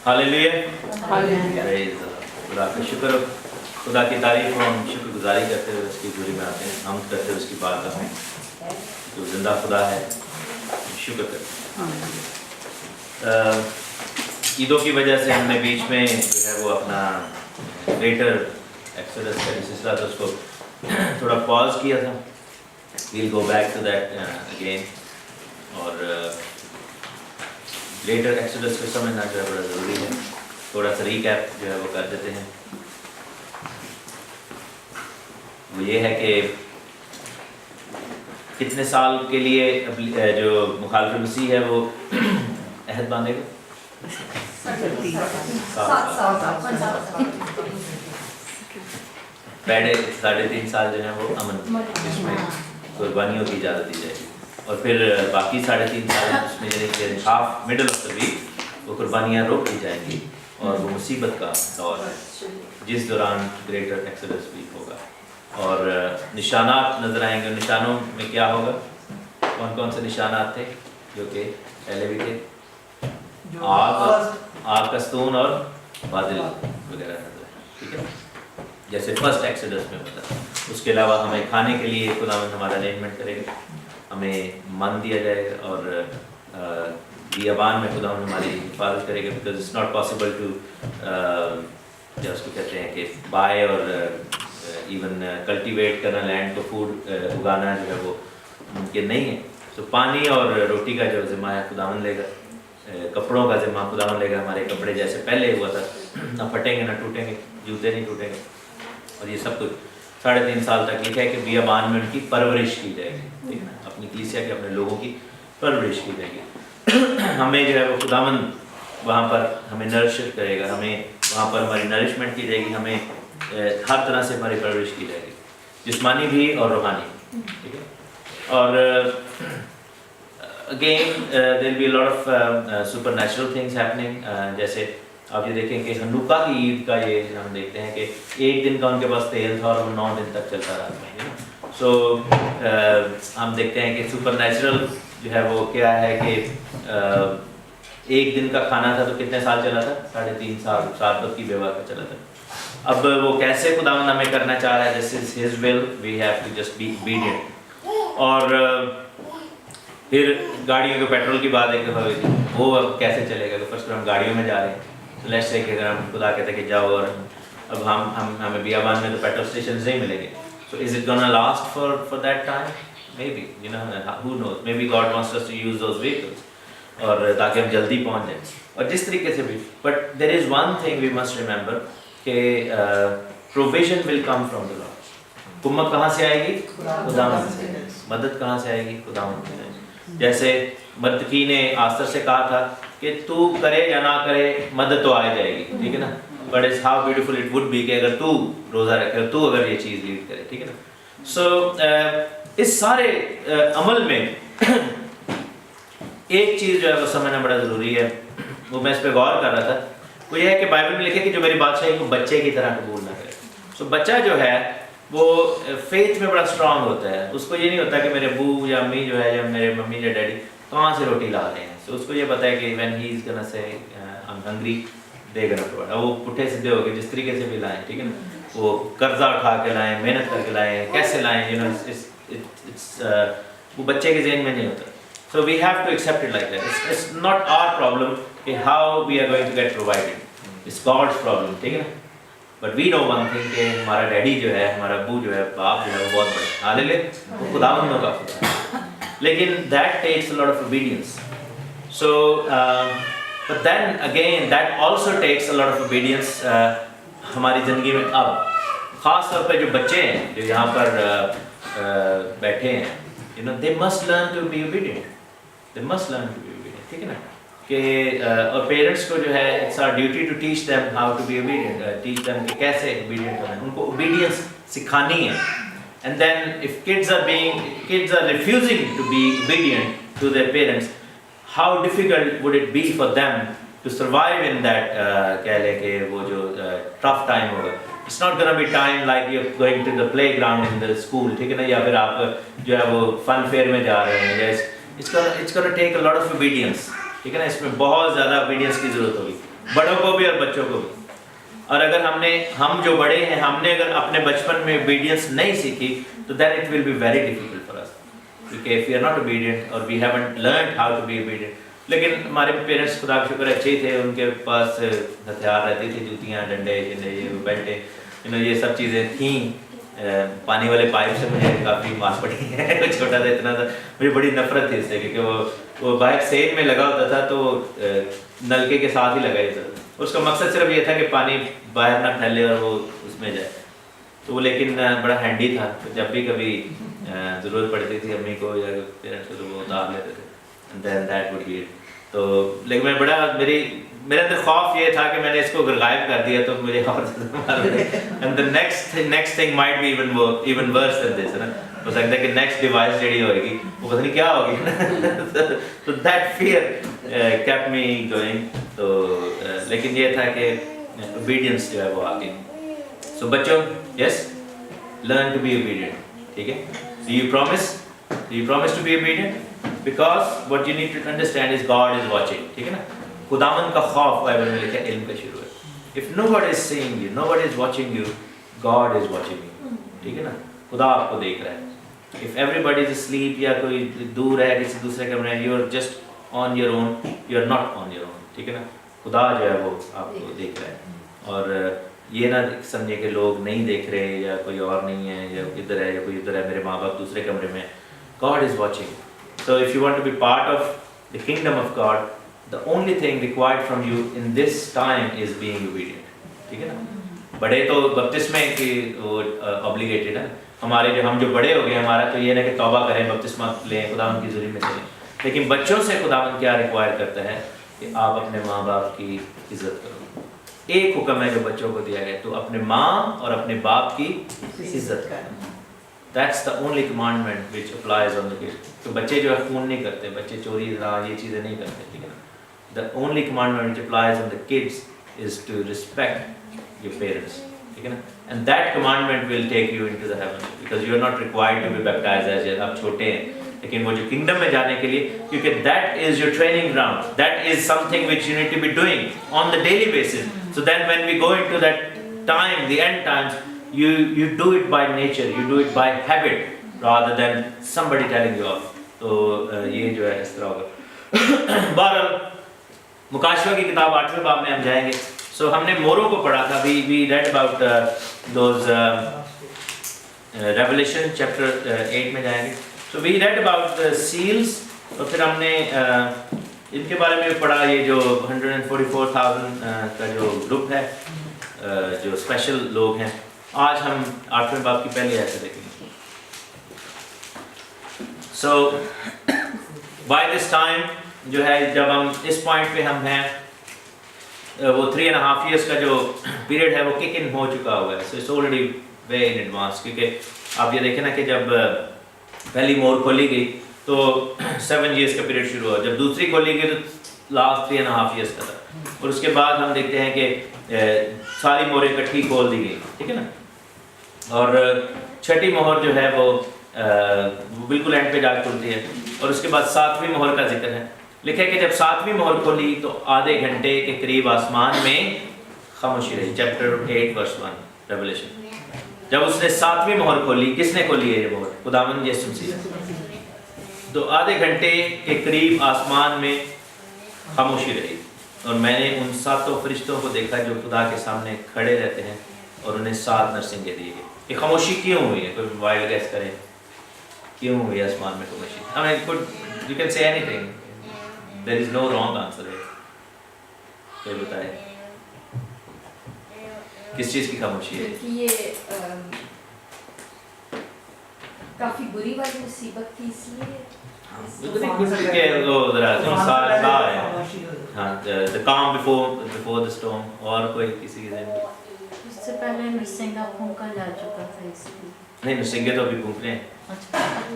Hallelujah. Hallelujah. Praise the Lord. खुदा का शुक्र, खुदा की तारीफ और हम शुक्रगुजारी करते हुए उसकी गुरी में आते हैं, हम करते हुए उसकी बात में जो जिंदा खुदा है, शुक्र करते हैं। ईदों की वजह से हमने बीच में जो है वो अपना ग्रेटर एक्सोडस का जो सिलसिला था उसको थोड़ा पॉज किया था। We'll go back to that again और ग्रेटर एक्सोडस को समझना जो है बड़ा ज़रूरी है। थोड़ा सा रिकैप जो है वो कर देते हैं। वो ये है कि कितने साल के लिए जो मुखालिफ मसीह है वो अहद बांधेगा? 7 साल। पहले 3.5 साल जो है वो अमन जिसमें कुर्बानियों की इजाज़त दी जाएगी और फिर बाकी 3.5 साल उसमें यानी कि half middle of the week वो कुर्बानियाँ रोक दी जाएंगी और वो मुसीबत का दौर है जिस दौरान ग्रेटर एक्सोडस भी होगा और निशानात नज़र आएंगे। निशानों में क्या होगा? कौन कौन से निशानात थे जो कि पहले भी थे? आग का स्तून और बादल वगैरह नजर आए, ठीक है, जैसे फर्स्ट एक्सोडस में होता है। उसके अलावा हमें खाने के लिए खुदावंद हमारा अरेंजमेंट करेगा, हमें मन दिया जाएगा और बियाबान में खुदावंद हमारी हिफाजत करेगा because it's not possible to क्या उसको कहते हैं कि बाय और इवन कल्टीवेट करना लैंड को फूड उगाना जो है वो मुमकिन नहीं है। तो पानी और रोटी का जो ज़िम्मा है खुदावंद लेगा, कपड़ों का ज़िम्मा खुदावंद लेगा। हमारे कपड़े जैसे पहले हुआ था ना फटेंगे ना टूटेंगे, जूते नहीं टूटेंगे और ये सब कुछ 3.5 साल तक लिखा है कि बियाबान में उनकी परवरिश की जाएगी, ठीक है ना, अपनी कलीसिया के अपने लोगों की परवरिश की जाएगी। हमें जो है वो खुदावंद वहाँ पर हमें नरिश करेगा, हमें वहाँ पर हमारी नरिशमेंट की जाएगी, हमें हर तरह से हमारी परवरिश की जाएगी, जिस्मानी भी और रूहानी, ठीक है। और again there will be a lot of supernatural things happening. जैसे आप ये देखें कि हनुका की ईद का ये हम देखते हैं कि 1 दिन का उनके पास तेल था और वो 9 दिन तक चलता रहा। सो हम देखते हैं कि सुपरनैचुरल जो है वो क्या है कि 1 दिन का खाना था तो कितने साल चला था? 3.5 साल सात की बेवा का चला था। अब वो कैसे खुदावंद हमें करना चाह रहा है, this is his will, we have to just be obedient. और फिर गाड़ियों के पेट्रोल की बात है कि वो अब कैसे चलेगा? तो फर्स्ट हम गाड़ियों में जा रहे हैं, तो लेट्स से कि अगर हम खुदा कहते हैं कि जाओ और अब हमें बियाबान में तो पेट्रोल स्टेशन नहीं मिलेंगे, so is it gonna last for that time? Maybe, you know, who knows, maybe God wants us to use those vehicles और ताकि हम जल्दी पहुंच जाएं और जिस तरीके से भी। But there is one thing we must remember कि provision will come from the Lord. कुम्मत कहाँ से आएगी? खुदावंद से। मदद कहाँ से आएगी? खुदावंद से। जैसे मर्दकी ने आस्तर से कहा था कि तू करे या ना करे मदद तो आ जाएगी, ठीक है ना। But it's how beautiful it would B कि अगर तू रोज़ा रखे, तू अगर ये चीज़ लीड करे, ठीक है ना। सो इस सारे अमल में एक चीज़ जो है वो समझना बड़ा ज़रूरी है, वो मैं इस पर गौर कर रहा था, वो ये है कि बाइबल में लिखे कि जो मेरी बादशाही को बच्चे की तरह कबूल ना करे। सो बच्चा जो है वो फेथ में बड़ा स्ट्रांग होता है, उसको ये नहीं होता कि मेरे अबू या अम्मी जो है या मेरे मम्मी या डैडी कहाँ से रोटी ला रहे हैं। सो उसको ये पता है कि when he is gonna say I am hungry they gonna provide. वो पुट्ठे सीधे हो गए जिस तरीके से भी लाएं, ठीक है ना, वो कर्जा उठा के लाएं, मेहनत करके लाएं, कैसे लाएं, यू नो, इट्स वो बच्चे के ज़हन में नहीं होता। So we have to accept it like that. It's not our problem कि how we are going to get provided, it's God's problem, ठीक है ना। But we know one thing कि हमारा डैडी जो है, हमारा अबू जो है, बाप जो है, वो बहुत बड़े हालेलुया, वो खुदावंद का खुदा है। लेकिन that takes a lot of obedience. So but then again that also takes a lot of obedience हमारी ज़िंदगी में। अब ख़ास तौर पे जो बच्चे हैं जो यहाँ पर बैठे हैं, you know, they must learn to be obedient, they must learn to be obedient, ठीक है ना। कि और पेरेंट्स को जो है it's our duty to teach them how to be obedient, teach them कि कैसे ओबीडिएंट होना है, उनको ओबीडियंस सिखानी है। And then if kids are refusing to be obedient to their parents, how difficult would it be for them to survive in that, कह ले कि वो जो टफ टाइम होगा। It's not gonna be time like you going to the playground in the school, ठीक है ना, या फिर आप जो है वो फन फेयर में जा रहे हैं। It's gonna take a lot of obedience, ठीक है ना। इसमें बहुत ज़्यादा ओबीडियंस की ज़रूरत होगी। بڑوں کو بھی اور بچوں کو بھی. اور اگر ہم جو بڑے ہیں ہم نے اگر اپنے بچپن میں obedience نہیں سیکھی تو then it will be very difficult for us. کیونکہ if we are not obedient or we haven't learned how to be obedient. لیکن ہمارے پیرنٹس خدا کا شکر اچھے ہی تھے, ان کے پاس ہتھیار رہتی تھی, جوتیاں, ڈنڈے, بیلٹیں, یہ سب چیزیں تھیں. پانی والے پائپ سے مجھے کافی مار پڑی ہے, چھوٹا تھا اتنا تھا, مجھے بڑی نفرت تھی اس سے, کیونکہ وہ باہر سین میں لگا ہوتا تھا تو نلکے کے ساتھ ہی لگا ہوتا تھا. اس کا مقصد صرف یہ تھا کہ پانی باہر نہ پھیلے اور وہ اس میں جائے. تو وہ لیکن بڑا ہینڈی تھا, جب بھی کبھی ضرورت پڑتی تھی امی کو یا پیرنٹس کو تو وہ اتار لیتے تھے. دین دیٹ وڈ بی اٹ. تو لیکن میں بڑا میرے اندر خوف یہ تھا کہ میں نے اس کو اگر غائب کر دیا تو مجھے اور and the next thing might be even worse than this. ہو سکتا ہے کہ نیکسٹ ڈیوائس جڑی ہوئے گی وہ پتہ نہیں کیا ہوگی. تو that fear kept me going. تو لیکن یہ تھا کہ obedience جو ہے وہ آگے. سو بچوں, یس, learn to be obedient. ٹھیک ہے, do you promise to be obedient? Because what you need to understand is God is watching. ٹھیک ہے نا, خداوند کا خوف بائبل میں لکھا ہے علم کا شروع ہے. If nobody is seeing you, nobody is watching you, God is watching you. ٹھیک ہے نا, خدا آپ کو دیکھ رہا ہے. If everybody is asleep یا کوئی دور ہے کسی دوسرے کمرے میں, you are just on your own, you are not on your own. ٹھیک ہے نا, خدا جو ہے وہ آپ کو دیکھ رہا ہے. اور یہ نہ سمجھے کہ لوگ نہیں دیکھ رہے یا کوئی اور نہیں ہے یا ادھر ہے یا کوئی ادھر ہے, میرے ماں باپ دوسرے کمرے میں. God is watching. So if you want to be part of the kingdom of God, the only thing required from you in this time is being obedient. ٹھیک ہے نا, بڑے تو بپتسمے کی وہ obbligated ہے. ہم جو بڑے ہو گئے ہمارا تو یہ ہے کہ توبہ کریں, بپتسمہ لیں, خداوند کی ذریعے میں چلیں. لیکن بچوں سے خداوند کیا ریکوائر کرتا ہے کہ آپ اپنے ماں باپ کی عزت کرو. ایک حکم ہے جو بچوں کو دیا گیا, تو اپنے ماں اور اپنے باپ کی عزت کرو. That's the only commandment which applies on the kids. تو بچے جو ہے خون نہیں کرتے, بچے چوری یہ چیزیں نہیں کرتے. ٹھیک ہے نا, the only commandment which applies on the kids is to respect your parents. ٹھیک ہے نا, and that commandment will take you into the heaven because you are not required to be baptized as yet. آپ چھوٹے ہیں, لیکن وہ جو kingdom میں جانے کے لیے, کیونکہ that is your training ground, that is something which you need to be doing on the daily basis. So then when we go into that time, the end times, you do it by nature, you do it by habit rather than somebody telling you off. تو یہ جو ہے اس طرح ہوگا. بہرحال مکاشفہ کی کتاب 8ویں باب میں ہم جائیں گے. سو ہم نے موروں کو پڑھا تھا, we read about those Revelation chapter 8 میں جائیں گے. So we read about the seals, اور پھر ہم نے ان کے بارے میں پڑھا, یہ جو 144,000 کا جو گروپ ہے, جو اسپیشل لوگ ہیں. آج ہم 8ویں باب کی پہلی آیت سے دیکھیں گے. So by this time جو ہے, جب ہم اس پوائنٹ پہ ہم ہیں, وہ 3.5 years کا جو پیریڈ ہے وہ کک ان ہو چکا ہوا ہے. So it's already way in advance. کیونکہ آپ یہ دیکھیں نا کہ جب پہلی مور کھولی گئی تو 7 years کا پیریڈ شروع ہوا, جب دوسری کھولی گئی تو لاسٹ 3.5 years کا تھا, اور اس کے بعد ہم دیکھتے ہیں کہ ساری موریں اکٹھی کھول دی گئی. ٹھیک ہے نا, اور چھٹی مہر جو ہے وہ بالکل اینڈ پہ جا کے کھلتی ہے, اور اس کے بعد 7ویں مہر کا ذکر ہے. لکھا ہے کہ جب 7ویں مہر کھولی تو آدھے گھنٹے کے قریب آسمان میں خاموشی رہی. Chapter 8 verse 1 revelation. جب اس نے 7ویں مہر کھولی, کس نے کھولی ہے یہ مہر؟ خداوند یسوع مسیح. تو آدھے گھنٹے کے قریب آسمان میں خاموشی رہی, اور میں نے ان 7 فرشتوں کو دیکھا جو خدا کے سامنے کھڑے رہتے ہیں, اور انہیں 7 نرسنگیں دی گئی. یہ خاموشی کیوں ہوئی ہے؟ کوئی وائلڈ گیس کریں, کیوں ہوئی آسمان میں خاموشی؟ I mean, you can say anything. There is no wrong answer. کوئی بتائے کس چیز کی خاموشی ہے؟ یہ کافی بری والی مصیبت تھی, اس لیے the calm before the storm. اور کوئی کسی کے ذہن اس سے پہلے نرسنگا پھونکا جا چکا تھا, اس لیے نہیں, نرسنگے تو ابھی پھونک رہے ہیں,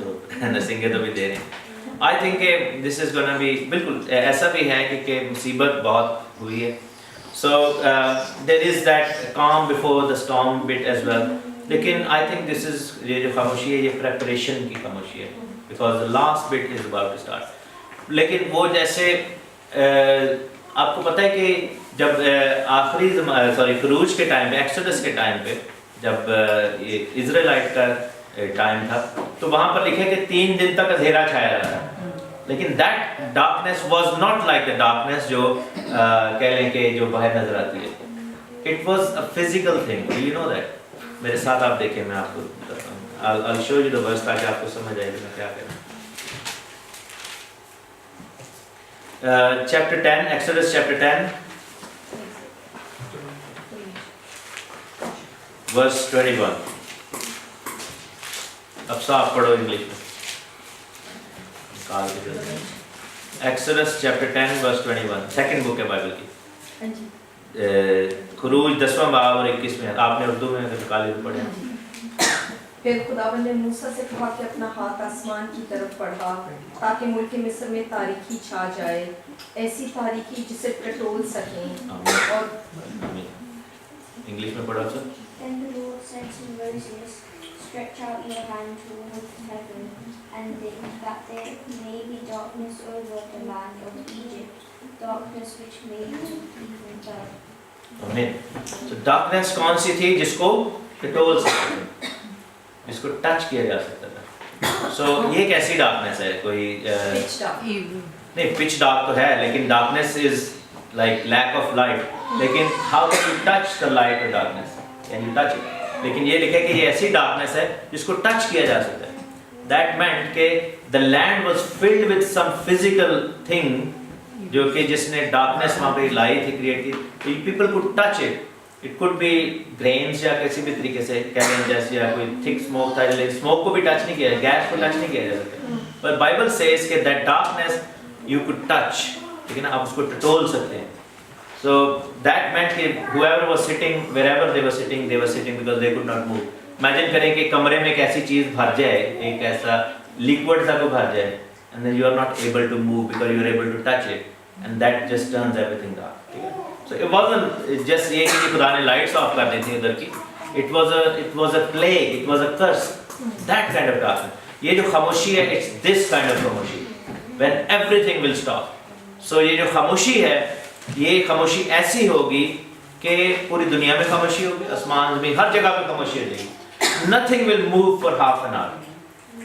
تو نرسنگے تو بھی دے رہے ہیں. آئی تھنک کہ دس از گونا بی, بالکل ایسا بھی ہے کہ مصیبت بہت ہوئی ہے. So there is that calm before the storm but as well. لیکن آئی تھنک دس از, یہ جو خاموشی ہے یہ پریپریشن کی خاموشی ہے, because the last bit is about to start. لیکن وہ جیسے آپ کو پتہ ہے کہ جب آخری خروج کے ٹائم پہ، ایکسوڈس کے ٹائم پہ جب اسرائیلائٹ کا ٹائم تھا تو وہاں پر لکھے کہ 3 دن تک اندھیرا چھایا رہا تھا، لیکن that darkness was not like the darkness جو کہہ لیں کہ جو باہر نظر آتی ہے. It was a physical thing. Do you know that? میرے ساتھ آپ دیکھیں، میں آپ کو بتاتا ہوں. I'll show you the verse تاکہ آپ کو سمجھ آئے کہ میں کیا کہہ رہا ہوں. Chapter 10, Exodus chapter 10, verse 21. اب صاف پڑھو انگلش میں. Exodus chapter 10, verse 21. Second book ہے بائبل کی. خروج 10واں باب اور 21 آپ نے اردو میں نکالی پڑھے. پھر خداوند نے موسیٰ سے کہا کہ اپنا ہاتھ آسمان کی طرف بڑھا تاکہ ملک مصر میں تاریکی چھا جائے، ایسی تاریکی جسے ٹٹول سکیں. اور انگلش میں پڑھا سر. Then the Lord said to Moses, stretch out your hand towards heaven, and that there may be darkness over the land of Egypt, darkness which may even burn. آمین. تو ڈارکنیس کون سی تھی؟ جس کو ٹٹول سکتے تھے، جس کو ٹچ کیا جا سکتا تھا. سو یہ کیسی ڈارکنیس ہے؟ کوئی نہیں، پچ ڈارک تو ہے لیکن darkness is like lack of light. لیکن how can you touch the light اور darkness? Can you touch it? لیکن یہ لکھے کہ یہ ایسی ڈارکنیس ہے جس کو ٹچ کیا جا سکتا ہے. دیٹ مینٹ کہ the land was flood with some physical thing جو کہ جس نے ڈارکنیس وہاں پہ لائی تھی، کریٹ کی. People could touch it. It could be greens یا کسی بھی طریقے سے کہہ لیں، جیسے یا کوئی تھک اسموک تھا، لیکن اسموک کو بھی ٹچ نہیں کیا، گیس کو ٹچ نہیں کیا جا سکتا. پر بائبل سیز کہ that darkness you could touch, ٹھیک ہے نا، آپ اس کو ٹٹول سکتے ہیں. سو دیٹ مینٹ کہ whoever was sitting, wherever they were sitting because they could not move. Imagine کریں کہ کمرے میں ایک ایسی چیز بھر جائے، ایک ایسا لیکوڈ سا کو بھر جائے، and then you are not able to move because you are able to touch it, and that just turns everything dark. So it wasn't just یہ کہ خدا نے لائٹس آف کر دی تھی ادھر کی. It was a plague, it was a curse. That kind of darkness. یہ جو خاموشی ہے, it's this kind of خاموشی. When everything will stop. So یہ جو خاموشی ہے, یہ خاموشی ایسی ہوگی کہ پوری دنیا میں خاموشی ہوگی, آسمان میں ہر جگہ پہ خاموشی ہو جائے گی. Nothing will move for half an hour.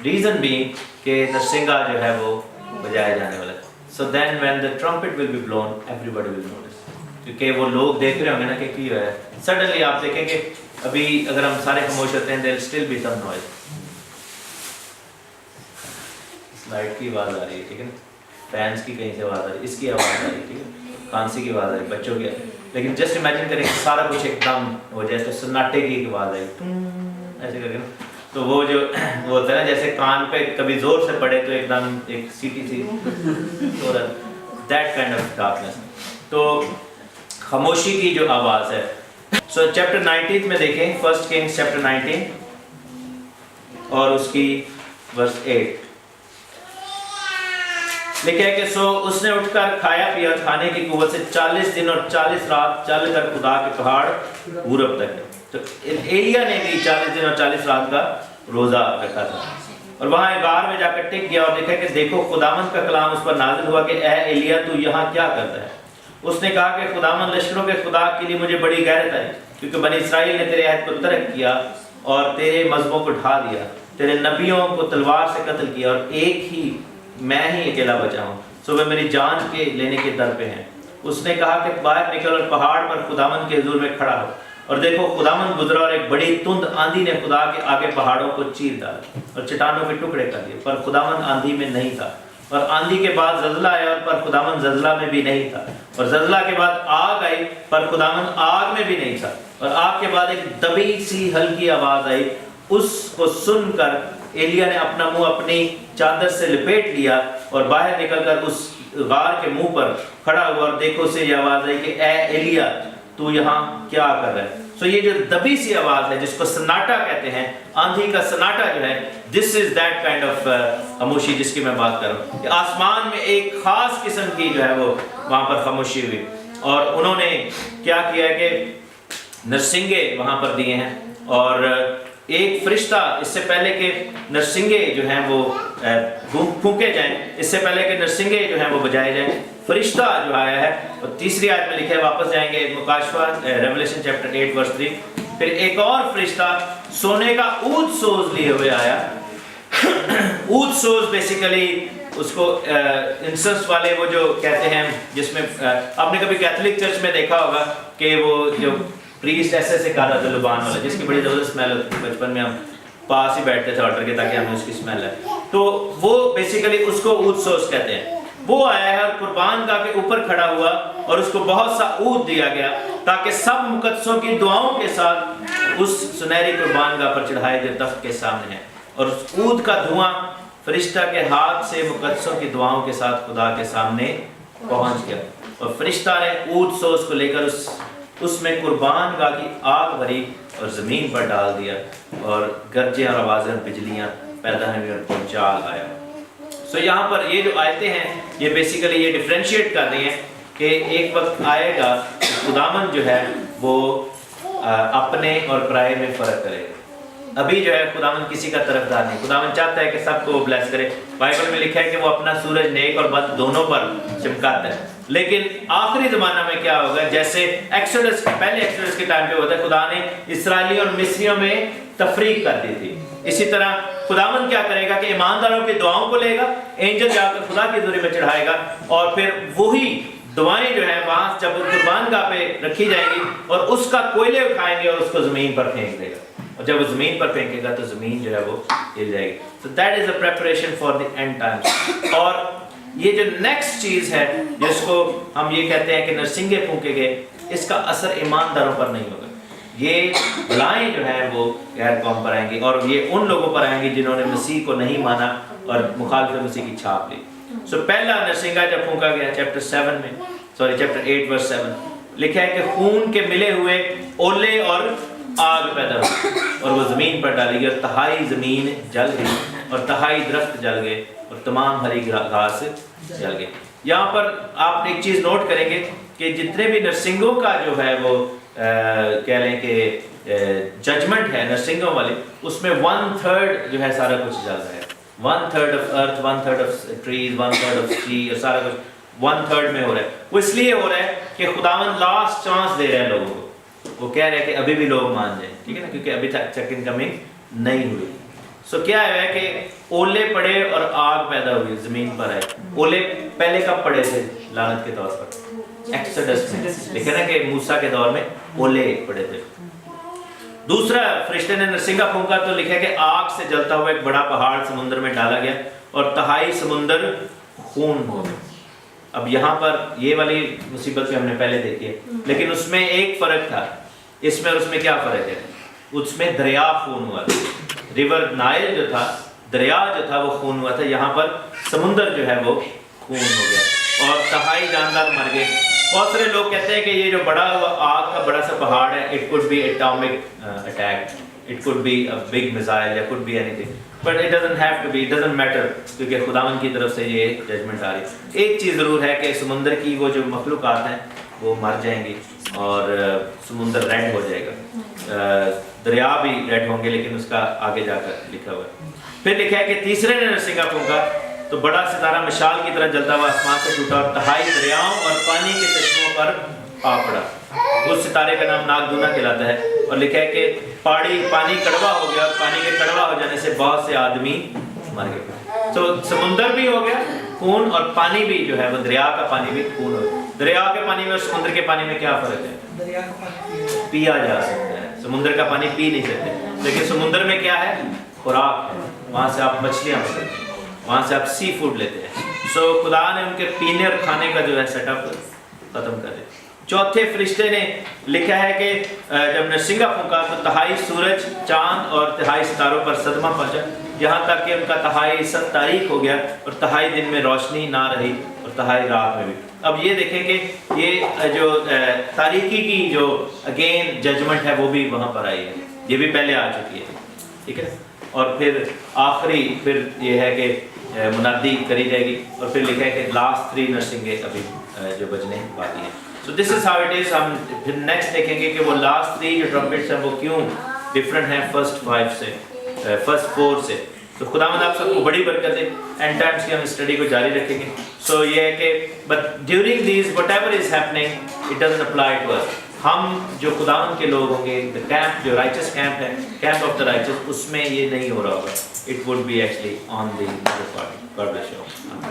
Reason being کہ نرسنگا جو ہے وہ بجایا جانے والا ہے. So then when the trumpet will be blown, everybody will notice. کیونکہ وہ لوگ دیکھ رہے ہوں گے نا کہ کی ہوا ہے. Suddenly آپ دیکھیں کہ ابھی اگر ہم سارے خاموش ہوتے ہیں, there will still be some noise. Light کی آواز آ رہی ہے, ٹھیک ہے نا, فینس کی کہیں سے آواز آ رہی ہے, اس کی آواز آ رہی ہے, ٹھیک ہے, کھانسی کی آواز آ رہی ہے, بچوں کی آ رہی ہے. لیکن جسٹ امیجن کریں کہ سارا کچھ ایک دم ہو جائے, تو سناٹے کی آواز آئی ایسے کر کے نا, تو وہ جو وہ ہوتا ہے نا جیسے کان پہ کبھی زور سے پڑے تو ایک دم ایک سیٹی سی ہو رہا, دیٹ کائنڈ آف ڈارکنیس. تو خاموشی کی جو آواز ہے. سو چیپٹر 19 میں دیکھیں, فرسٹ کنگز چیپٹر 19 اور اس کی ورس 8 لکھا ہے کہ سو اس نے اٹھ کر کھایا پیا, کھانے کی قوت سے 40 دن اور 40 رات چل کر خدا کے پہاڑ غورب تک. تو ایلیا نے بھی 40 دن اور 40 رات کا روزہ رکھا تھا, اور وہاں ایک غار میں جا کر ٹک گیا, اور دیکھا کہ دیکھو خداوند کا کلام اس پر نازل ہوا کہ اے ایلیا تو یہاں کیا کرتا ہے. اس نے کہا کہ خداوند لشکروں کے خدا کے لیے مجھے بڑی غیرت آئی, کیونکہ بنی اسرائیل نے تیرے عہد کو ترک کیا اور تیرے مذہبوں کو ڈھا دیا, تیرے نبیوں کو تلوار سے قتل کیا, اور ایک ہی میں ہی اکیلا بچا ہوں. سو وہ میری جان کے لینے کے در پہ ہیں. اس نے کہا کہ باہر نکل اور پہاڑ پر خداوند کے حضور میں کھڑا ہو, اور دیکھو خداوند گزرا اور ایک بڑی تند آندھی نے خدا کے آگے پہاڑوں کو چیر ڈالا اور چٹانوں کے ٹکڑے کر دیے, پر خداوند آندھی میں نہیں تھا. اور آندھی کے بعد زلزلہ آیا, اور پر خداوند زلزلہ میں بھی نہیں تھا. اور زلزلہ کے بعد آگ آئی, پر خداوند آگ میں بھی نہیں تھا. اور آگ کے بعد ایک دبی سی ہلکی آواز آئی. اس کو سن کر ایلیا نے اپنا منہ اپنی چادر سے لپیٹ لیا اور باہر نکل کر اس غار کے منہ پر کھڑا ہوا, اور دیکھو سے یہ آواز آئی کہ اے ایلیا تو یہاں کیا کر رہا ہے. سو یہ جو دبی سی آواز ہے جس کو سناٹا کہتے ہیں, آندھی کا سناٹا جو ہے, دس از دیٹ کائنڈ آف خاموشی جس کی میں بات کر رہا ہوں. کہ آسمان میں ایک خاص قسم کی جو ہے وہ وہاں پر خاموشی ہوئی, اور انہوں نے کیا کیا ہے کہ نرسنگے وہاں پر دیے ہیں, اور ایک فرشتہ اس سے پہلے کہ نرسنگے جو ہیں وہ फूंके जाएं, इससे पहले कि नरसिंगे जो हैं वो बजाए जाएं, फरिश्ता जो आया है। और तीसरी आयत में लिखा है, वापस जाएंगे मुकाशवा रेवलेशन चैप्टर 8 वर्स 3, फिर एक और फरिश्ता सोने का ऊद सोज लिए हुए आया। ऊद सोज बेसिकली उसको इंसेंस वाले वो जो कहते हैं, जिसमें आपने कभी कैथोलिक चर्च में देखा होगा कि वो जो प्रीस्ट ऐसे कर रहा था लुबान वाला, जिसकी बड़ी ज़बरदस्त स्मेल होती थी। बचपन में हम पास ही बैठते थे ऑल्टर के ताकि हमें उसकी स्मेल है, तो वो बेसिकली उसको ऊद सोज कहते हैं। वो आया है और कुर्बान गाह के ऊपर खड़ा हुआ और उसको बहुत सा ऊद दिया गया ताकि सब मुकद्दसों की दुआओं के साथ उस सुनहरी कुर्बान गाह पर चढ़ाए जो तख्त के सामने है। और उस ऊद का धुआं फरिश्ता के हाथ से मुकद्दसों की दुआओं के साथ खुदा के सामने पहुंच गया और फरिश्ता ने ऊद सोज को लेकर उसमें कुर्बान गाह की आग भरी और ज़मीन पर डाल दिया और गरजे और आवाज़ें बिजलियाँ पैदा हुई और भूचाल आया। सो यहाँ पर ये जो आयतें हैं ये बेसिकली ये डिफ्रेंशिएट कर रही हैं कि एक वक्त आएगा खुदावन जो है वो अपने और पराये में फ़र्क करेगा। अभी जो है खुदावन किसी का तरफदार नहीं, खुदावन चाहता है कि सबको ब्लेस करे। बाइबल में लिखा है कि वो अपना सूरज नेक और बद दोनों पर चमकाता है। लेकिन आखिरी ज़माना में क्या होगा, जैसे एक्सोडस पहले एक्सोडस के टाइम पे होता है, खुदा ने इसराइली और मिस्रियों में तफरीक कर दी थी। इसी तरह खुदावन क्या करेगा कि ईमानदारों की दुआओं को लेगा, एंजल जाकर खुदा की दूरी में चढ़ाएगा और फिर वही दुआएं जो है वहां जब कुर्बान गाह पे रखी जाएंगी और उसका कोयले उठाएंगे और उसको जमीन पर फेंक देगा। और जब वो जमीन पर फेंकेगा तो जमीन जो है वो हिल जाएगी। So that is a preparation for the end times. और ये जो नेक्स्ट चीज है जिसको हम ये कहते हैं कि नरसिंगे फूंके गए, इसका असर ईमानदारों पर नहीं होगा। ये बलाएं जो है वो गैर कौम पर आएंगी और ये उन लोगों पर आएंगी जिन्होंने मसीह को नहीं माना और मुखालिफ मसीह की छाप ली। सो पहला नरसिंगा जब फूंका गया चैप्टर 8 वर्स 7 लिखा है कि खून के मिले हुए ओले और आग पैदा हुई और वो जमीन पर डाली गई और तहाई जमीन जल गई और तहाई दरख्त जल गए और तमाम हरी घास जल गई। यहाँ पर आप एक चीज नोट करेंगे कि जितने भी नरसिंगों का जो है वो कह लें कि जजमेंट है नरसिंगों वाले, उसमें 1/3 जो है सारा कुछ जल रहा है। 1/3 of earth, 1/3 of trees, 1/3 of sea, और सारा कुछ 1/3 में हो रहा है। वो इसलिए हो रहा है कि खुदावन लास्ट चांस दे रहे हैं लोगों को। वो कह रहे हैं कि अभी भी लोग मान जाए, ठीक है ना, क्योंकि अभी तक सेकंड कमिंग नहीं हुई। सो क्या है कि ओले पड़े और आग पैदा हुई जमीन पर है। ओले पहले कब पड़े थे लानत के तौर पर? एक्सोडस में लिखा ना कि मूसा के दौर में ओले पड़े थे। दूसरा फरिश्ते ने नरसिंगा फूंका तो लिखा है कि आग से जलता हुआ एक बड़ा पहाड़ समुद्र में डाला गया और तहाई समुद्र खून हो गया। अब यहाँ पर ये वाली मुसीबत भी हमने पहले देखी है, लेकिन उसमें एक फर्क था, इसमें और उसमें क्या फर्क है? उसमें दरिया खून हुआ था, रिवर नाइल जो था, दरिया जो था वो खून हुआ था। यहाँ पर समुद्र जो है वो खून हो गया और तहाई जानदार मर गए। बहुत सारे लोग कहते हैं कि ये जो बड़ा आग का बड़ा सा पहाड़ है, it could be atomic attack, it could be a big missile, या could be anything, but it doesn't have to be, it doesn't matter, क्योंकि खुदावन की तरफ से ये जजमेंट आ रही है। एक चीज़ ज़रूर है कि समुद्र की वो जो मखलूक़ात हैं वो मर जाएंगी और समुद्र रेड हो जाएगा, दरिया भी रेड होंगे, लेकिन उसका आगे जाकर लिखा हुआ है। फिर लिखा है कि तीसरे ने नरसिंगा फूंका तो बड़ा सितारा मशाल की तरह जलता हुआ आसमान से टूटा और तहाई दरियाओं और पानी के चश्मों पर आ पड़ा। उस सितारे का नाम नागदूना कहलाता है और लिखा है कि पानी कड़वा हो गया और पानी के कड़वा हो जाने से बहुत से आदमी मर गए। तो समुद्र भी हो गया खून और पानी भी जो है वो दरिया का पानी भी खून हो गया। दरिया के पानी में और समुद्र के पानी में क्या फर्क है? दरिया का पानी पिया जा सकता है, समुद्र का पानी पी नहीं सकते, लेकिन समुद्र में क्या है? खुराक है, वहाँ से आप मछलियाँ पकड़ते हैं, वहाँ से आप सी फूड लेते हैं। सो खुदा ने उनके पीने और खाने का जो है सेटअप खत्म कर दिया। चौथे फरिश्ते ने लिखा है कि जब नरसिंगा फूंका तो तहाई सूरज, चांद और तहाई सितारों पर सदमा पहुंचा, यहाँ तक कि उनका तहाई 7 तारीख हो गया और तहाई दिन में रोशनी ना रही और तहाई रात में भी। अब ये देखें कि ये जो तारीकी की जो अगेन जजमेंट है वो भी वहाँ पर आई है, ये भी पहले आ चुकी है, ठीक है। और फिर आखिरी फिर ये है कि मुनादी करी जाएगी और फिर लिखा है कि लास्ट 3 नरसिंगे अभी जो बजने बाकी हैं। So this is how it is. हम फिर नेक्स्ट देखेंगे कि वो लास्ट 3 जो ट्रम्पेट्स हैं वो क्यों डिफरेंट हैं फर्स्ट 4 से। तो खुदावंद आप सबको बड़ी बरकत दे। एंड टाइम्स की हम स्टडी को जारी रखेंगे। सो ये है कि but during this whatever is happening it doesn't apply to us. हम जो खुदावंद के लोग होंगे, द कैंप जो राइचस कैंप है, कैंप ऑफ द राइचस, उसमें ये नहीं हो रहा होगा। It would be actually on the other party. God bless you.